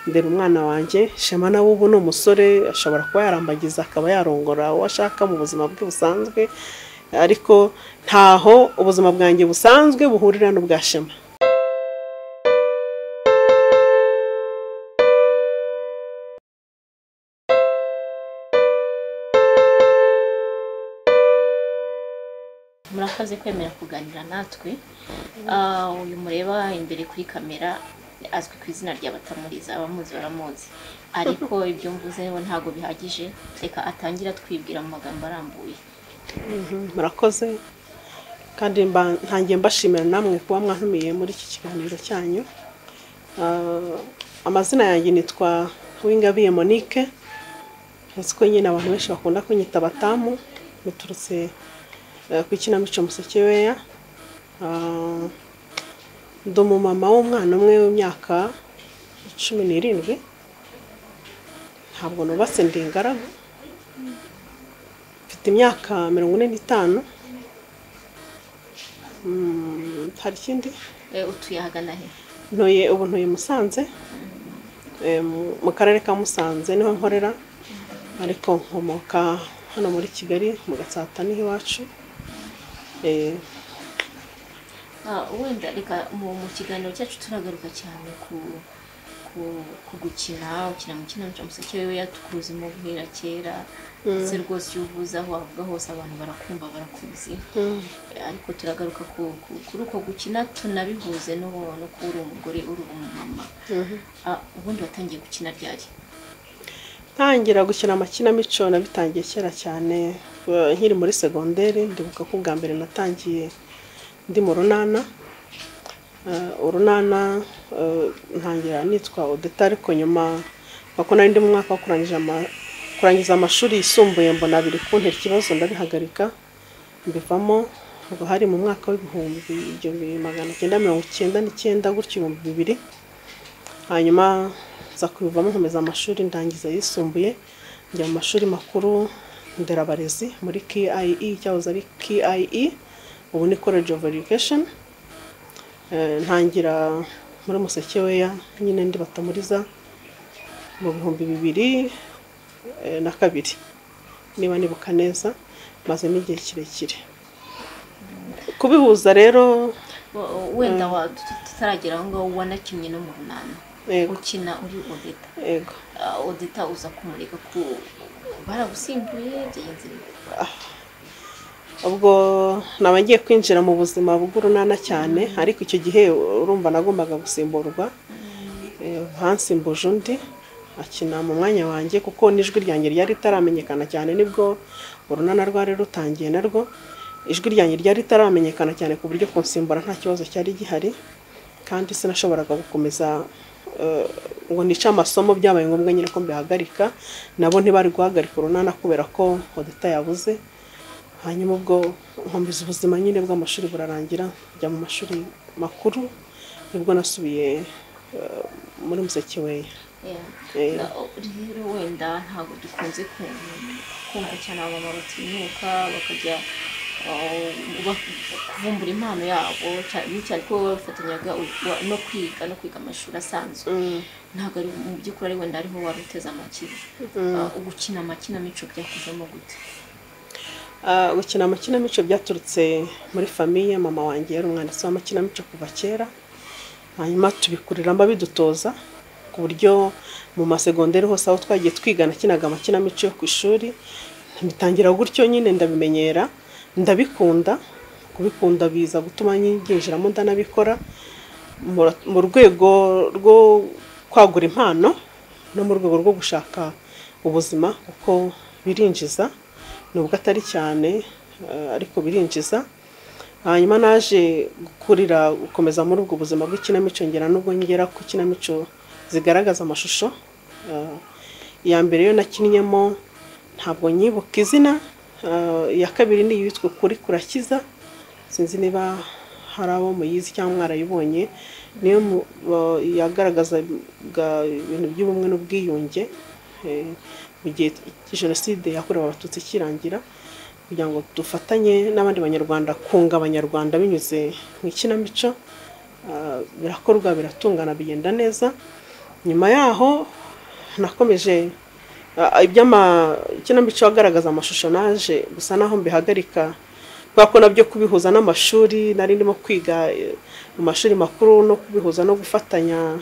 ndera umwana wanjye. Shema nawe ubu ni umusore, ashobora kuba yarambagiza akaba yarongora uwo ashaka mu buzima bwe busanzwe, ariko ntaho ubuzima bwanjye busanzwe buhurira n'ubwa Shema. Murakoze kwemera kuganira natwe. Uyu mureba imbere kuri kamera azwi ku izina rya Batamuriza, abamuzi baramuzi, ariko ibyo mvuze ntabwo bihagije, reka atangira twibwira mu magambo arambuye. Murakoze kandi ntangiye mbashimira namwe kuba mwantumiye muri iki kiganiro cyanyu. Amazina yanjye nitwa Uwingabiye Monique, ndetse ko nyine abantu benshi bakunda kunyita Batamu, biturutse ku ikinamico Musekeweya. Ndi umumama w'umwana umwe w'imyaka 17. Ntabwo nubatse, ndi ingaragu, mfite imyaka 45. Hari ikindi? Utuye ahagana he? Ntuye Musanze, mu karere ka Musanze niho nkorera, ariko nkomoka hano muri Kigali mu Gatsata niho iwacu. Wenda reka mu kiganiro cyacu turagaruka cyane ku gukina, ukina mu kinamico Musekeweya tukuzi mu guhera kera, ndetse rwose iyo uvuze aho wavuga hose abantu barakumva barakuzi, ariko turagaruka kuri uko gukina tunabihuze no kuba uri umugore uri umumama. Ubundi watangiye gukina ryari? Ntangira gukina amakinamico nabitangiye kera cyane nkiri muri segonderi. Ndibuka ko bwa mbere natangiye ndi mu runana. Urunana ntangira nitwa Odeta, ariko nyuma bako nari ndi mu mwaka wo kurangiza amashuri yisumbuye mbona biri kuntera ikibazo ndabihagarika mbivamo. Ubwo hari mu mwaka w'1999 gutyo 2000. Hanyuma nza kubivamo nkomeza amashuri ndangiza yisumbuye, njya mu mashuri makuru nderabarezi muri KIE, cyahoze ari KIE, ubu ni College of Education. Ntangira muri Musekeweya nyine ndi Batamuriza mu 2002 niba nibuka neza, maze n'igihe kirekire kubihuza. Rero wenda tutaragera aho ngaho wanakinnye no mu runana ukina uri Odeta. Yego. Odeta uza kumurika ku baragusimbuye byagenze bite? Ubwo nabagiye kwinjira mu buzima bw'urunana cyane, ariko icyo gihe urumva nagombaga gusimburwa. Hansimbuje undi akina mu mwanya wanjye, kuko n'ijwi ryanjye ryari ritaramenyekana cyane. Nibwo urunana rwari rutangiye narwo, ijwi ryanjye ryari ritaramenyekana cyane ku buryo kunsimbura nta kibazo cyari gihari, kandi sinashoboraga gukomeza ngo nice amasomo. Byabaye ngombwa nyine ko mbihagarika. Nabo ntibari guhagarika urunana kubera ko Odeta yabuze. Hanyuma ubwo nkomeza ubuzima nyine bw'amashuri burarangira, njya mu mashuri makuru, nibwo nasubiye muri Musekeweya. Rero wenda ntabwo dukunze kumva cyane abamama batinyuka bakajya kuvumbura impano yabo, cyane ko bafatanyaga no kwiga amashuri asanzwe. Ntabwo ari mu by'ukuri ari wenda ariho wari uteze amakuru. Gukina amakinamico byakuzamo gute? Gukina amakinamico byaturutse muri famiye. Mama wanjye yari umwanditsi w'amakinamico kuva kera, hanyuma tubikuriramo bidutoza, ku buryo mu masegonderi hose aho twagiye twigana kinaga amakinamico yo ku ishuri. Mbitangira gutyo nyine ndabimenyera, ndabikunda. Kubikunda biza gutuma nyinjiramo ndanabikora mu rwego rwo kwagura impano no mu rwego rwo gushaka ubuzima, kuko birinjiza nubwo atari cyane, ariko birinjiza. Hanyuma naje gukomeza muri ubwo buzima bw'ikinamico, ngera nubwo ngera ku kinamico zigaragaza amashusho. Iya mbere yo nakinnyemo ntabwo nyibuka izina, iya kabiri ni yitwa Ukuri Kurakiza, sinzi niba hari abo muyizi cyangwa mwarayibonye. Niyo yagaragaza ibintu by'ubumwe n'ubwiyunge mu gihe Jenoside yakorewe Abatutsi kirangira, kugira ngo dufatanye n'abandi banyarwanda kunga abanyarwanda binyuze mu ikinamico. Birakorwa, biratungana, bigenda neza. nyuma yaho nakomeje ikinamico agaragaza amashusho naje gusa naho mbihagarika kubera ko nabyo kubihuza n'amashuri nari ndimo kwiga mu mashuri makuru no kubihuza no gufatanya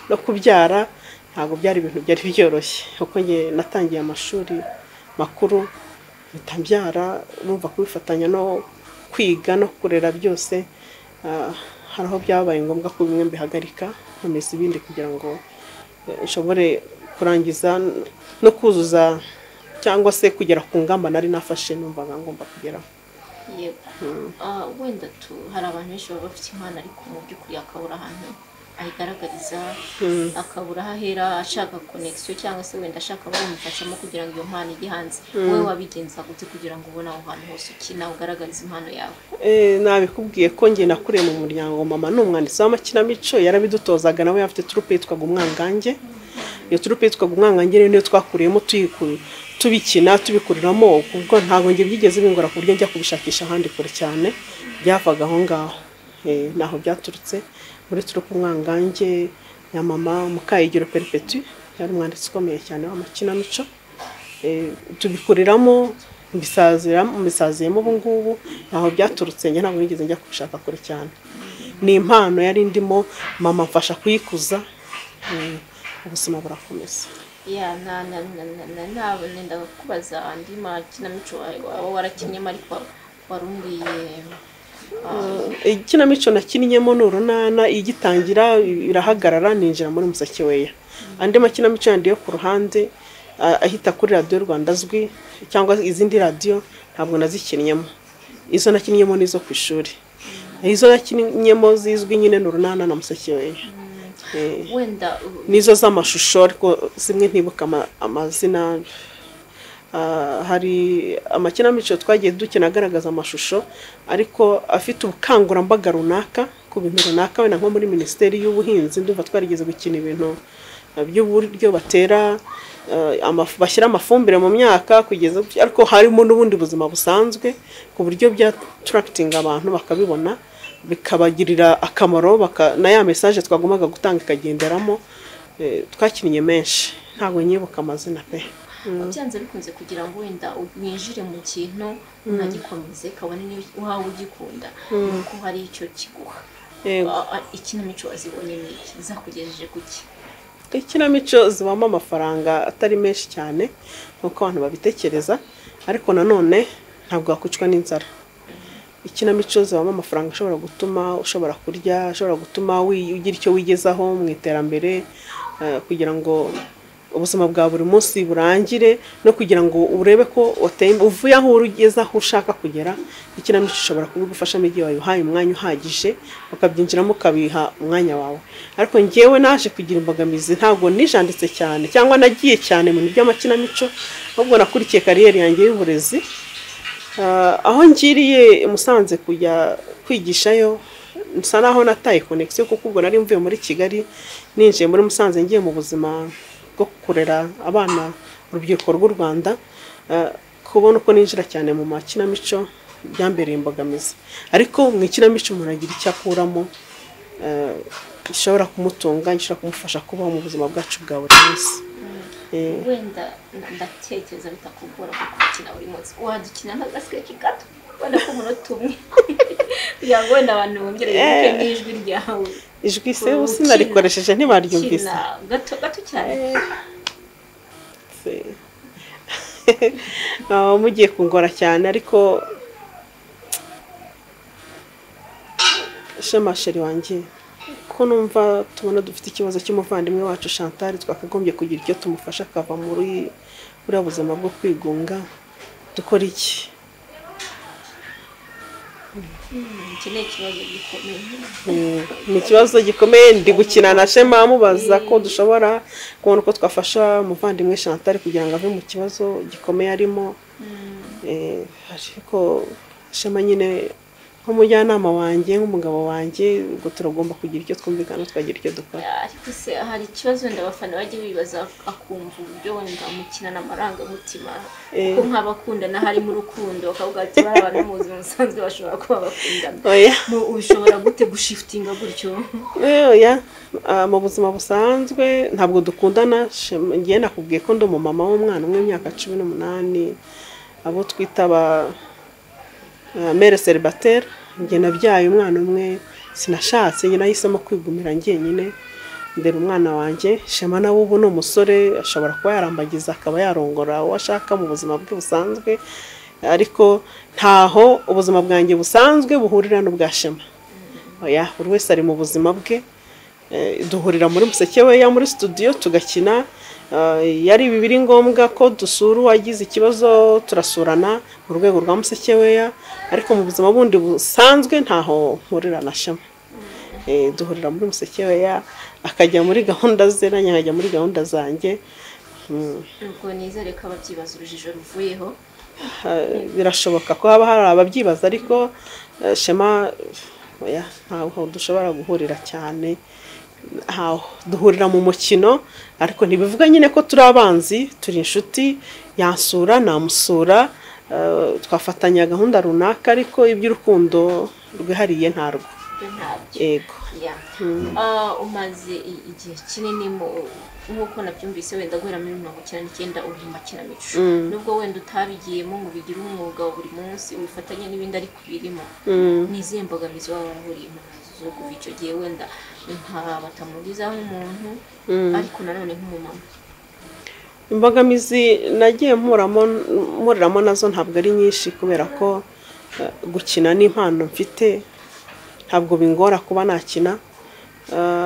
no kubyara ntabwo byari ibintu byari byoroshye kuko nge natangiye amashuri makuru bitambyara numva kubifatanya no kwiga no kurera byose hari aho byabaye ngombwa ko bimwe mbihagarika nkomeza ibindi kugira ngo nshobore kurangiza no kuzuza cyangwa se kugera ku ngamba nari nafashe numvaga ngomba kugeraho. wenda hari abantu benshi baba bafite impano ariko mu by'ukuri akabura ahantu ayigaragariza akabura aho ahera ashaka connection cyangwa se wenda ashaka bamufashamo kugira ngo iyo mpano ijye hanze. wowe wabigenza gute kugira ngo ubone aho hantu hose ukina ugaragariza impano yawe? Nabikubwiye ko njye nakuriye mu muryango, mama ni umwanditsi w'amakinamico yarabidutozaga, nawe afite troupe yitwaga Umwangange. Iyo troupe yitwaga Umwangange niyo twakuriyemo tubikina tubikuriramo, ubwo ntabwo ngiye byigeze bingora ku buryo njya kubishakisha ahandi kure cyane, byavaga aho ngaho. Naho byaturutse muri troupe Umwangange ya mama Mukayigiro Perpetu, yari umwanditsi ukomeye cyane w'amakinamico. Tubikuriramo mbisaziyemo ubu ngubu, naho byaturutse njye ntabwo nigeze njya kubishaka kure cyane. Ni impano yari ndimo, mama mfasha kuyikuza, ubuzima burakomeza. nenda kubaza andi makinamico waba warakinyemo ariko warumbiye. Ikinamico nakinyemo ni Urunana, igitangira irahagarara ninjira muri Musekeweya. Andi makinamico yandi yo ku ruhande ahita kuri Radio Rwanda azwi cyangwa izindi radio ntabwo nazikinyemo. Izo nakinyemo nizo ku ishuri. Izo nakinyemo zizwi nyine ni Urunana na Musekeweya. Wenda nizo z'amashusho ariko zimwe ntibuka amazina. Hari amakinamico twagiye dukina agaragaza amashusho ariko afite ubukangurambaga runaka ku bintu runaka, wenda nko muri Minisiteri y'Ubuhinzi ndumva twarigeze gukina ibintu by'uburyo batera bashyira amafumbire mu myaka kugeza, ariko harimo n'ubundi buzima busanzwe ku buryo bya tracting abantu bakabibona bikabagirira akamaro, na ya message twagomaga gutanga ikagenderamo. Twakinnye menshi ntabwo nyibuka amazina pe. Byanze bikunze kugira ngo wenda winjire mu kintu unagikomeze kabone ni wawe ugikunda nuko hari icyo kiguha. Ikinamico wazibonye n'iki zakugejeje kuki? Ikinamico zibamo amafaranga atari menshi cyane nkuko abantu babitekereza, ariko nanone ntabwo wakucwa n'inzara. Ikinamico zibamo amafaranga ashobora gutuma ushobora kurya, ashobora gutuma ugira icyo wigezaho mu iterambere, kugira ngo ubuzima bwa buri munsi burangire no kugira ngo urebe ko uvuye aho urugeza aho ushaka kugera. Ikinamico ishobora kubigufashamo igihe wayuhaye umwanya uhagije ukabyinjiramo ukabiha umwanya wawe. Ariko ngewe naje kugira imbogamizi, ntabwo nijanditse cyane cyangwa nagiye cyane mu by'amakinamico, ahubwo nakurikiye kariyeri yanjye y'uburezi. Aho ngiriye Musanze kujya kwigishayo nsa naho nataye connection, kuko ubwo nari mvuye muri Kigali ninjiye muri Musanze ngiye mu buzima bwo kurera abana urubyiruko rw'u Rwanda. Kubona uko ninjira cyane mu makinamico byambereye imbogamizi, ariko mu ikinamico umuntu agira icyo akuramo ishobora kumutunga, ishobora kumufasha kubaho mu buzima bwacu bwa buri munsi. Wenda ndatekereza bitakugora gukina buri munsi, wadukina n'agasketch gato wenda ko umunota umwe kugira ngo wenda abantu bongere bibuke n'ijwi ryawe. Ijwi se sinarikoresheje ntibaryumvise gato cyane. Mugiye kungora cyane, ariko Shema sheri wanjye ko numva tubona dufite ikibazo cy'umuvandimwe wacu Chantal, twakagombye kugira icyo tumufasha akava muri buzima bwo kwigunga. Dukora iki? Ni ikibazo gikomeye. Ndi gukina na Shema amubaza ko dushobora kubona uko twafasha umuvandimwe Chantal kugira ngo ave mu kibazo gikomeye arimo. Ariko Shema nyine nk'umujyanama wanjye nk'umugabo wanjye, ubwo turagomba kugira icyo twumvikana tukagira icyo dukora. ariko se hari ikibazo wenda abafana bajya bibaza akumva uburyo wenda mukinana amarangamutima ko nk'abakundana harimo urukundo bakavuga ati bari abantu mu buzima busanzwe bashobora kuba bakundana, ushobora gute gushifitinga gutyo? Oya, mu buzima busanzwe ntabwo dukundana. Ngiye nakubwiye ko ndi umumama w'umwana umwe w'imyaka 18, abo twita mère célibataire. Njye nabyaye umwana umwe, sinashatse, njye nahisemo kwigumira njyenyine ndera umwana wanjye. Shema nawe ubu ni umusore, ashobora kuba yarambagiza akaba yarongora uwo ashaka mu buzima bwe busanzwe, ariko ntaho ubuzima bwanjye busanzwe buhurira n'ubwa Shema. Oya, buri wese ari mu buzima bwe. Duhurira muri Musekeweya muri studio tugakina. Yari bibiri ngombwa ko dusura uwagize ikibazo turasurana mu rwego rwa Musekeweya, ariko mu buzima bundi busanzwe ntaho mpurira na Shema. Duhurira muri Musekeweya, akajya muri gahunda ze nanjye nkajya muri gahunda zanjye. Ubwo nizere ko ababyibaza urujijo ruvuyeho. Birashoboka ko haba hari ababyibaza, ariko Shema oya, ntaho dushobora guhurira cyane. Duhurira mu mukino, ariko ntibivuga nyine ko turi abanzi, turi inshuti. Yansura namusura, twafatanya gahunda runaka, ariko iby'urukundo rwihariye ntarwo. Yego. Umaze igihe kinini nk'uko nabyumvise wenda guhera muri 1999 uri mu makinamico, nubwo wenda utabigiyemo ngo bigire umwuga wa buri munsi ubifatanye n'ibindi ariko birimo, n'izihe mbogamizi waba warahuriyemo zo kuva icyo gihe wenda batamuriza nk'umuntu ariko nanone nk'umumama? Imbogamizi nagiye mpuriramo nazo ntabwo ari nyinshi, kubera ko gukina n'impano mfite ntabwo bingora kuba nakina.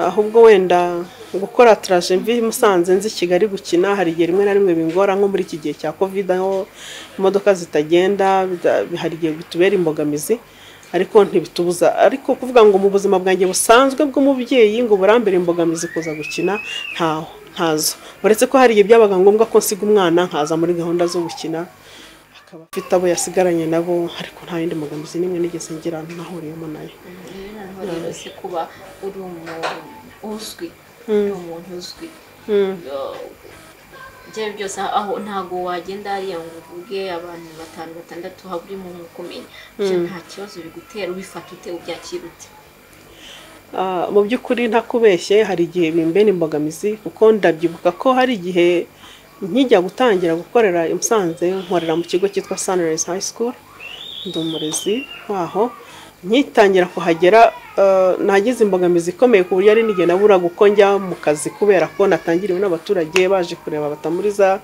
Ahubwo wenda gukora traje mvi Musanze nzi Kigali gukina hari igihe rimwe na rimwe bingora, nko muri iki gihe cya Covid aho imodoka zitagenda, hari igihe bitubera imbogamizi, ariko ntibitubuza. Ariko kuvuga ngo mu buzima bwanjye busanzwe bw'umubyeyi ngo burambere imbogamizi kuza gukina ntazo, uretse ko hari igihe byabaga ngombwa ko nsiga umwana nkaza muri gahunda zo gukina, akaba afite abo yasigaranye nabo, ariko nta yindi mbogamizi nimwe nigeze ngira nahuriyemo nayo. Rero se kuba uri umuntu uzwi byawe byose aho ntago wagenda hariya ngo uvuge abantu 5-6 haburi mu kumenya, nta kibazo bigutera, ubifata ute, ubyakira ute? Mu by'ukuri ntakubeshye hari igihe bimbena imbogamizi, kuko ndabyibuka ko hari igihe nkijya gutangira gukorera i Musanze, nkorera mu kigo cyitwa Sunrise High School, ndi umurezi waho. Nkitangira kuhagera nagize imbogamizi ikomeye ku buryo ari n'igihe nabura guko njya mu kazi, kubera ko natangiriwe n'abaturage baje kureba Batamuriza,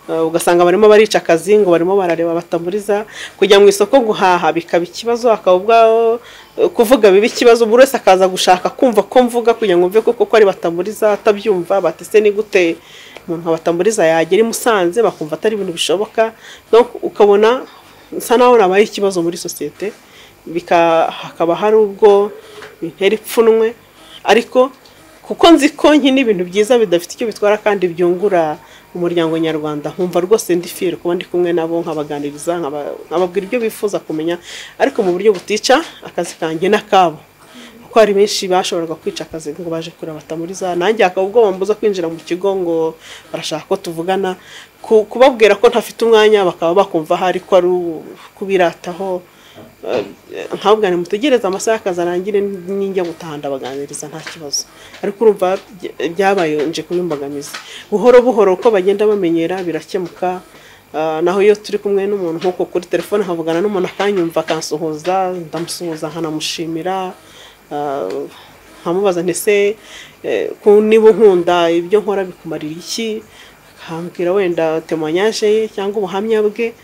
ugasanga barimo barica akazi ngo barimo barareba Batamuriza. Kujya mu isoko guhaha bikaba ikibazo, akabwa kuvuga bibi ikibazo, buri wese akaza gushaka kumva ko mvuga kugira ngo mve koko ko ari Batamuriza, atabyumva batese ni gute umuntu Batamuriza yagera i Musanze bakumva atari ibintu bishoboka. Ukabona nsa naho nabaye ikibazo muri societe, hakaba hari ubwo bintera ipfunwe, ariko kuko nzi ko nkina ibintu byiza bidafite icyo bitwara kandi byungura umuryango nyarwanda, nkumva rwose ndi fier kuba ndi kumwe nabo, nkabaganiriza nkababwira ibyo bifuza kumenya, ariko mu buryo butica akazi kanjye n'akabo, kuko hari benshi bashoboraga kwica akazi ngo baje kureba Batamuriza. Nanjye akabwo bambuza kwinjira mu kigo ngo barashaka ko tuvugana, kubabwira ko ntafite umwanya bakaba bakumva hari ko ari kubirataho. Nkabwa ni mutegereza amasaha akazarangire ninjya gutaha ndabaganiriza nta kibazo, ariko urumva byabaye nje kubimbogamiza. Buhoro buhoro uko bagenda bamenyera birakemuka. Naho iyo turi kumwe n'umuntu nkuko kuri telefone havugana n'umuntu akanyumva akansuhuza, ndamusuhuza nkanamushimira, nkamubaza ntese niba nkunda ibyo nkora bikumarira iki, akambwira wenda témoignage ye cyangwa ubuhamya bwe,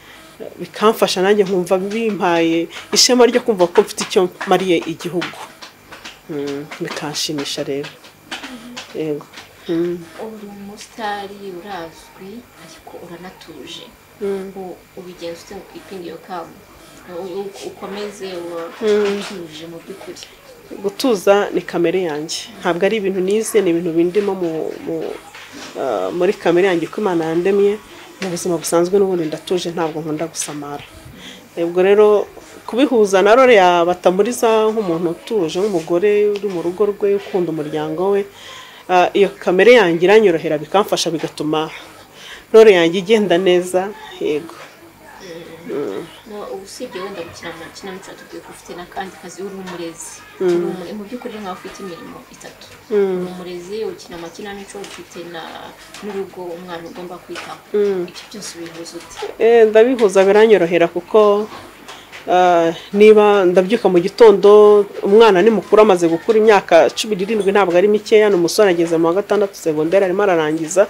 bikamfasha nanjye nkumva bimpaye ishema ryo kumva ko mfite icyo mariye igihugu, bikanshimisha rero. Yego. Uri umusitari, urazwi, ariko uranatuje. Ubigenza ute ngo kwipinga iyo kamo ukomeze utuje mu by'ukuri? Gutuza ni kamere yanjye, ntabwo ari ibintu nize, ni ibintu bindimo muri kamere yanjye ko Imana yandemye. Mu buzima busanzwe n'ubundi ndatuje, ntabwo nkunda gusamara. Ubwo rero kubihuza na role ya Batamuriza nk'umuntu utuje nk'umugore uri mu rugo rwe ukunda umuryango we, iyo kamere yanjye iranyorohera bikamfasha bigatuma role yanjye igenda neza. Yego. Usibye wenda gukina mu kinamico tugiye ufite n'akandi kazi uri umurezi, mu by'ukuri nkaho ufite imirimo itatu, umurezi, ukina amakinamico, ufite n'urugo umwana ugomba kwitaho, ibyo byose bihuza ute? Ndabihuza biranyorohera kuko niba ndabyuka mu gitondo umwana ni mukuru amaze gukura imyaka 17 ntabwo ari mikeya, n'umusore ageze mu wa 6 segonderi arimo ararangiza,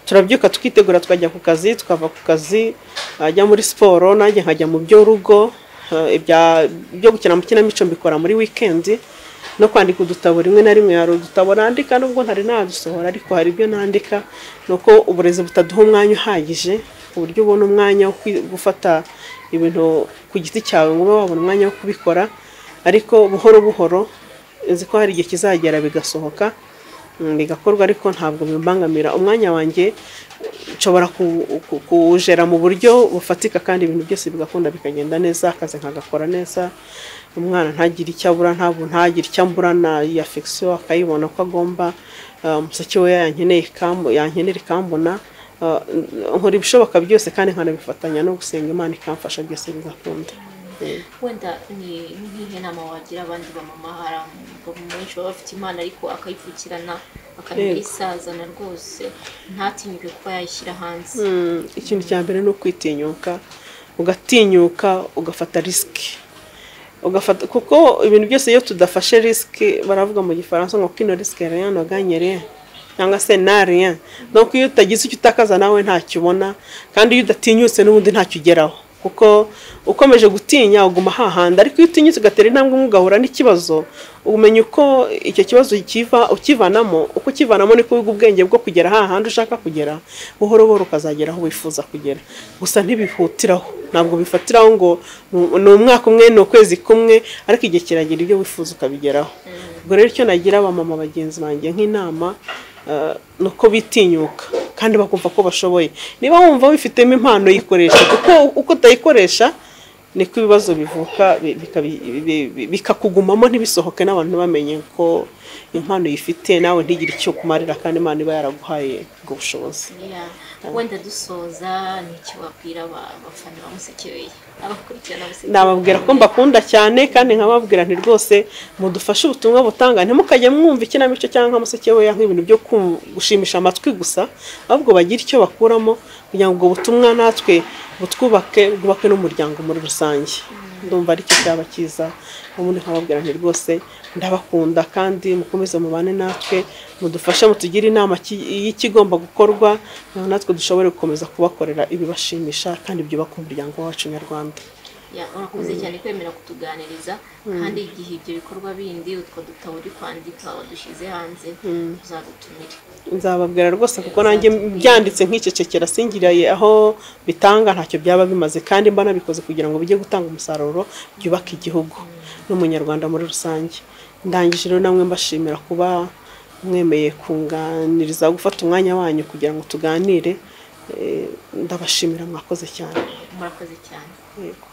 turabyuka tukitegura tukajya ku kazi, tukava ku kazi ajya muri siporo, nanjye nkajya mu by'urugo, byo gukina mu kinamico mbikora muri weekend, no kwandika udutabo rimwe na rimwe hari udutabo nandika nubwo ntari nadusohora ariko hari ibyo nandika, nuko uburezi butaduha umwanya uhagije ku buryo ubona umwanya wo gufata ibintu ku giti cyawe ngo wabona umwanya wo kubikora, ariko buhoro buhoro nzi ko hari igihe kizagera bigasohoka bigakorwa, ariko ntabwo bimbangamira umwanya wanjye, nshobora kuwujera mu buryo bufatika kandi ibintu byose bigakunda bikagenda neza, akazi nkagakora neza, umwana ntagire icyo abura, ntagire icyo ambura na affection akayibona ko agomba, umuseke we yankenera ikambona, nkora ibishoboka byose kandi nkanabifatanya no gusenga Imana ikamfasha byose bigakunda. Wenda ni nk'ihe nama wagira abandi bamama hari benshi baba bafite Imana ariko akayipfukirana akamenya isazana rwose ntatinyuke kuba yayishyira hanze? Ikintu cya mbere ni ukwitinyuka, ugatinyuka ugafata risk, kuko ibintu byose iyo tudafashe risk baravuga mu gifaransa ngo kino risk rien ne gagne rien cyangwa se na rien, donc iyo utagize icyo utakaza nawe ntacyo ubona, kandi iyo udatinyutse n'ubundi ntacyo ugeraho, kuko ukomeje gutinya uguma hahanda, ariko iyo utinyutse ugatera intambwe ugahura n'ikibazo umenya uko icyo kibazo ukivanamo, uko ukivanamo niko wiga ubwenge bwo kugera hahandi ushaka kugera, buhoro buhoro ukazagera aho wifuza kugera. Gusa ntibihutiraho, ntabwo bifatiraho ngo ni umwaka umwe ni ukwezi kumwe, ariko igihe kiragira ibyo wifuza ukabigeraho. Ubwo rero icyo nagira abamama bagenzi banjye nk'inama nuko bitinyuka kandi bakumva ko bashoboye, niba wumva wifitemo impano yikoresha, kuko uko utayikoresha niko ibibazo bivuka bikakugumamo ntibisohoke n'abantu bamenye ko impano yifite nawe ntigire icyo kumarira kandi Imana iba yaraguhaye ubwo bushobozi. Wenda dusoza n'icyo wabwira abafana ba Musekeye, abakurikirana Musekeye? Nababwira ko mbakunda cyane kandi nkababwira nti rwose mudufashe ubutumwa butanga, ntimukajye mwumva ikinamico cyangwa Musekeye nk'ibintu byo gushimisha amatwi gusa, ahubwo bagira icyo bakuramo kugira ngo ubwo butumwa natwe bwubake n'umuryango muri rusange. Ndumva ari cyo cyaba cyiza, ubundi nkababwira nti rwose ndabakunda kandi mukomeze mubane natwe, mudufashe mutugire inama y'ikigomba gukorwa, natwe dushobore gukomeza kubakorera ibibashimisha kandi byubaka umuryango wacu nyarwanda. Urakoze cyane kwemera kutuganiriza, kandi igihe ibyo bikorwa bindi utwo dutabo uri kwandika wadushyize hanze uzadutumire. Nzababwira rwose kuko nanjye byanditse nk'icecekera singiriye aho bitanga ntacyo byaba bimaze, kandi mba nabikoze kugira ngo bijye gutanga umusaruro byubaka igihugu n'umunyarwanda muri rusange. Ndangije rero namwe mbashimira kuba mwemeye kunganiriza, gufata umwanya wanyu kugira ngo tuganire, ndabashimira, mwakoze cyane. Murakoze cyane. Yego.